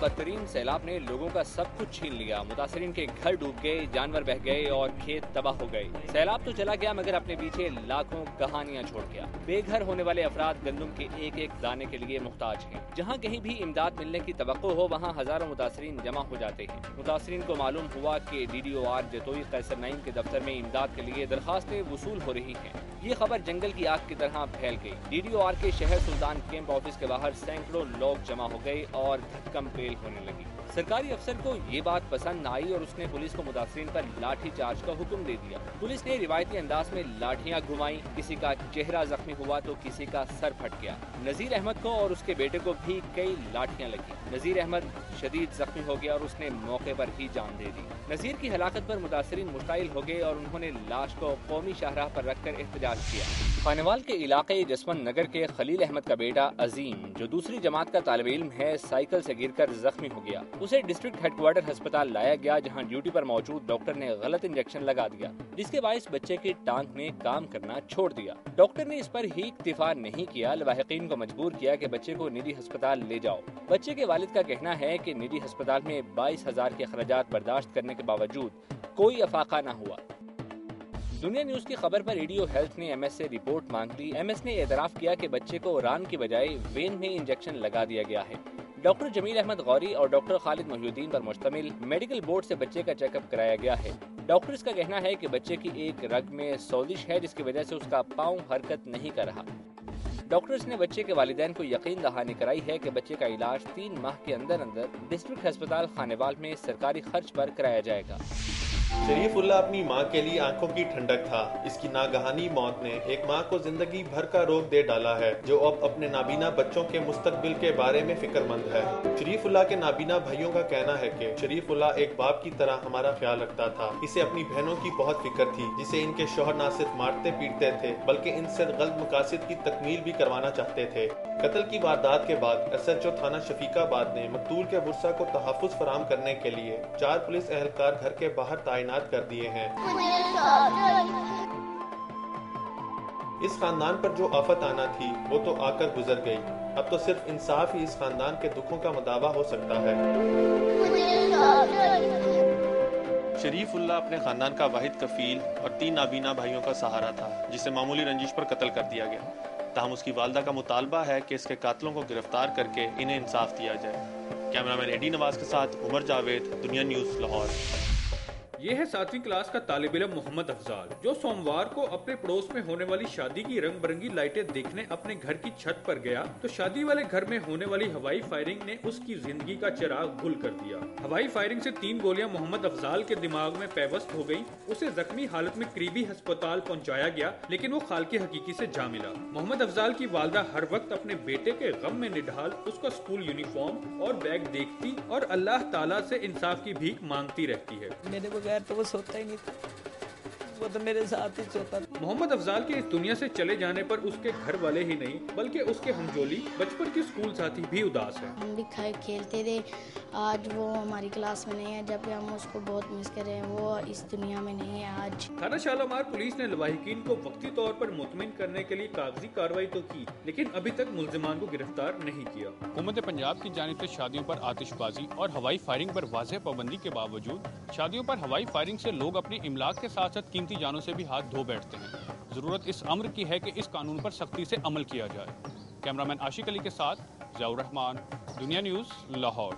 بدترین سیلاب نے لوگوں کا سب کچھ چھین لیا۔ متاثرین کے گھر ڈوب گئے، جانور بہہ گئے اور کھیت تباہ ہو گئے۔ سیلاب تو چلا گیا مگر اپنے پیچھے لاکھوں کہانیاں چھوڑ گیا۔ بے گھر ہونے والے افراد گندم کے ایک ایک دانے کے لیے محتاج ہیں۔ جہاں کہیں بھی امداد ملنے کی توقع ہو وہاں ہزاروں متاثرین جمع ہو جاتے ہیں۔ متاثرین کو معلوم ہوا کہ DDOR جتوئی قیصر نعیم کے دفتر میں امداد کے لیے درخواستیں وصول ہو رہی ہیں۔ یہ خبر جنگل کی آگ کی طرح پھیل گئی۔ DDOR کے شہر سلطان کیمپ آفس کے باہر سینکڑوں لوگ جمع ہو گئے اور دھکم پیل ہونے لگی۔ سرکاری افسر کو یہ بات پسند نہ آئی اور اس نے پولیس کو متاثرین پر لاٹھی چارج کا حکم دے دیا۔ پولیس نے روایتی انداز میں لاٹھیاں گھمائیں، کسی کا چہرہ زخمی ہوا تو کسی کا سر پھٹ گیا۔ نذیر احمد کو اور اس کے بیٹے کو بھی کئی لاٹھیاں لگی۔ نذیر احمد شدید زخمی ہو گیا اور اس نے موقع پر ہی جان دے دی۔ نذیر کی ہلاکت پر متاثرین مشتعل ہو گئے اور انہوں نے لاش کو قومی شاہراہ پر رکھ کر احتجاج کیا۔ خانیوال کے علاقے جسونت نگر کے خلیل احمد کا بیٹا عظیم، جو دوسری جماعت کا طالب علم ہے، سائیکل سے گر کر زخمی ہو گیا۔ اسے ڈسٹرکٹ ہیڈ کوارٹر ہسپتال لایا گیا جہاں ڈیوٹی پر موجود ڈاکٹر نے غلط انجیکشن لگا دیا جس کے باعث بچے کی ٹانگ نے کام کرنا چھوڑ دیا۔ ڈاکٹر نے اس پر ہی اکتفا نہیں کیا، لواحقین کو مجبور کیا کہ بچے کو نجی ہسپتال لے جاؤ۔ بچے کے والد کا کہنا ہے کہ نجی ہسپتال میں 22,000 کے اخراجات برداشت کرنے کے باوجود کوئی افاقہ نہ ہوا۔ دنیا نیوز کی خبر پر ریڈیو ہیلتھ نے MS سے رپورٹ مانگ لی۔ MS نے اعتراف کیا کہ بچے کو ران کی بجائے وین میں انجیکشن لگا دیا گیا ہے۔ ڈاکٹر جمیل احمد غوری اور ڈاکٹر خالد محی الدین پر مشتمل میڈیکل بورڈ سے بچے کا چیک اپ کرایا گیا ہے۔ ڈاکٹرز کا کہنا ہے کہ بچے کی ایک رگ میں سوزش ہے جس کی وجہ سے اس کا پاؤں حرکت نہیں کر رہا۔ ڈاکٹرز نے بچے کے والدین کو یقین دہانی کرائی ہے کہ بچے کا علاج 3 ماہ کے اندر ڈسٹرکٹ ہسپتال خانیوال میں سرکاری خرچ پر کرایا جائے گا۔ شریف اللہ اپنی ماں کے لیے آنکھوں کی ٹھنڈک تھا۔ اس کی ناگہانی موت نے ایک ماں کو زندگی بھر کا روگ دے ڈالا ہے جو اب اپنے نابینا بچوں کے مستقبل کے بارے میں فکر مند ہے۔ شریف اللہ کے نابینا بھائیوں کا کہنا ہے کہ شریف اللہ ایک باپ کی طرح ہمارا خیال رکھتا تھا۔ اسے اپنی بہنوں کی بہت فکر تھی جسے ان کے شوہر نہ صرف مارتے پیٹتے تھے بلکہ ان سے غلط مقاصد کی تکمیل بھی کروانا چاہتے تھے۔ قتل کی واردات کے بعد SHO تھانہ شفیق آباد نے مقتول کے ورثاء کو تحفظ فراہم کرنے کے لیے 4 پولیس اہلکار گھر کے باہر تعینات کر دیے ہیں۔ اس خاندان پر جو آفت آنا تھی وہ تو آ کر گزر گئی، اب تو صرف انصاف ہی اس خاندان کے دکھوں کا مداوع ہو سکتا ہے۔ شریف اللہ اپنے خاندان کا واحد کفیل اور 3 نابینا بھائیوں کا سہارا تھا جسے معمولی رنجش پر قتل کر دیا گیا۔ تاہم اس کی والدہ کا مطالبہ ہے کہ اس کے قاتلوں کو گرفتار کر کے انہیں انصاف دیا جائے۔ کیمرامین AD نواز کے ساتھ عمر جاوید، دنیا نیوز، لاہور۔ یہ ہے 7ویں کلاس کا طالب علم محمد افضال جو سوموار کو اپنے پڑوس میں ہونے والی شادی کی رنگ برنگی لائٹیں دیکھنے اپنے گھر کی چھت پر گیا تو شادی والے گھر میں ہونے والی ہوائی فائرنگ نے اس کی زندگی کا چراغ گل کر دیا۔ ہوائی فائرنگ سے 3 گولیاں محمد افضال کے دماغ میں پیوست ہو گئیں۔ اسے زخمی حالت میں قریبی ہسپتال پہنچایا گیا لیکن وہ خالق حقیقی سے جا ملا۔ محمد افضال کی والدہ ہر وقت اپنے بیٹے کے غم میں نڈھال اس کا اسکول یونیفارم اور بیگ دیکھتی اور اللہ تعالیٰ سے انصاف کی بھیک مانگتی رہتی ہے۔ میرے بغیر تو وہ سوتا ہی نہیں تھا، وہ تو میرے ساتھ ہی سوتا تھا۔ محمد افضال کے اس دنیا سے چلے جانے پر اس کے گھر والے ہی نہیں بلکہ اس کے ہمجولی بچپن کے اسکول ساتھی بھی اداس ہیں۔ ہم بھی کھیلتے تھے، آج وہ ہماری کلاس میں نہیں ہے جبکہ ہم اس کو بہت مس کر رہے ہیں، وہ اس دنیا میں نہیں ہے آج۔ تھانہ شالامار پولیس نے لواحقین کو وقتی طور پر مطمئن کرنے کے لیے کاغذی کارروائی تو کی لیکن ابھی تک ملزمان کو گرفتار نہیں کیا۔ حکومت پنجاب کی جانب سے شادیوں پر آتش بازی اور ہوائی فائرنگ پر واضح پابندی کے باوجود شادیوں پر ہوائی فائرنگ سے لوگ اپنی املاک کے ساتھ ساتھ قیمتی جانوں سے بھی ہاتھ دھو بیٹھتے ہیں۔ ضرورت اس امر کی ہے کہ اس قانون پر سختی سے عمل کیا جائے۔ کیمرامین عاشق علی کے ساتھ Zia ur Rehman, Dunya news, Lahore.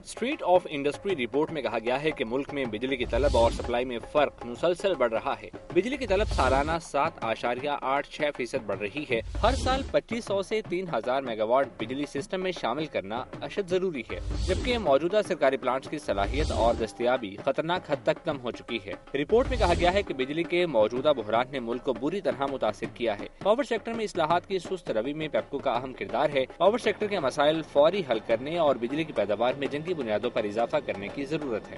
State of industry report میں کہا گیا ہے کہ ملک میں بجلی کی طلب اور سپلائی میں فرق مسلسل بڑھ رہا ہے۔ بجلی کی طلب سالانہ 7.86% بڑھ رہی ہے۔ ہر سال 2500 سے 3000 میگا واٹ بجلی سسٹم میں شامل کرنا اشد ضروری ہے، جبکہ موجودہ سرکاری پلانٹس کی صلاحیت اور دستیابی خطرناک حد تک کم ہو چکی ہے۔ رپورٹ میں کہا گیا ہے کہ بجلی کے موجودہ بحران نے ملک کو بری طرح متاثر کیا ہے۔ پاور سیکٹر میں اصلاحات کی سست روی میں پیپکو کا اہم کردار ہے۔ پاور سیکٹر کے مسائل فوری حل کرنے اور بجلی کی پیداوار میں جنگی بنیادوں پر اضافہ کرنے کی ضرورت ہے۔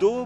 2